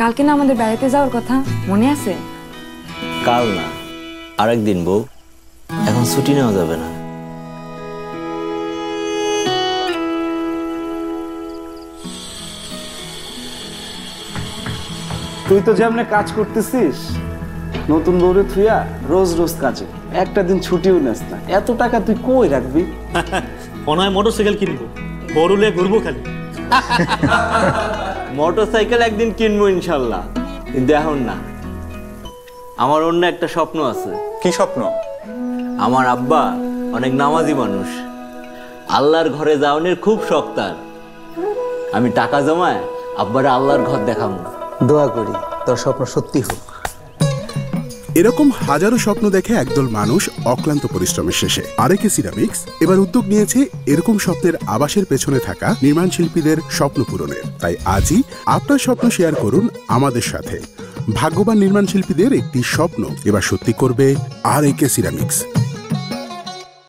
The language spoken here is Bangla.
কালকে না আমাদের বেড়াতে যাওয়ার কথা, মনে আছে? কাল না, আরেকদিন বউ। এখন ছুটি নেওয়া যাবে না। তুই তো যেমনে কাজ করতেছিস, নতুন বউরে থুইয়া রোজ রোজ কাজে, একটা দিন ছুটিও নেস না। এত টাকা তুই কই রাখবি? মনে হয় মোটরসাইকেল কিনবো, বড়ুলে ঘুরবো খালি। মোটরসাইকেল একদিন কিনবো ইনশাল্লাহ, কিন্তু এখন না। আমার অন্য একটা স্বপ্ন আছে। কি স্বপ্ন? আমার আব্বা অনেক নামাজি মানুষ, আল্লাহর ঘরে যাওয়ানোর খুব শখ তার। আমি টাকা জমায় আব্বারে আল্লাহর ঘর দেখাবো। দোয়া করি তোর স্বপ্ন সত্যি হোক। এরকম হাজারো স্বপ্ন দেখে একদল মানুষ অক্লান্ত পরিশ্রমের শেষে আরএকে সিরামিক্স এবার উদ্যোগ নিয়েছে এরকম স্বপ্নের আবাসের পেছনে থাকা নির্মাণ শিল্পীদের স্বপ্ন পূরণের। তাই আজই আপনার স্বপ্ন শেয়ার করুন আমাদের সাথে। ভাগ্যবান নির্মাণ শিল্পীদের একটি স্বপ্ন এবার সত্যি করবে আরএকে সিরামিক্স।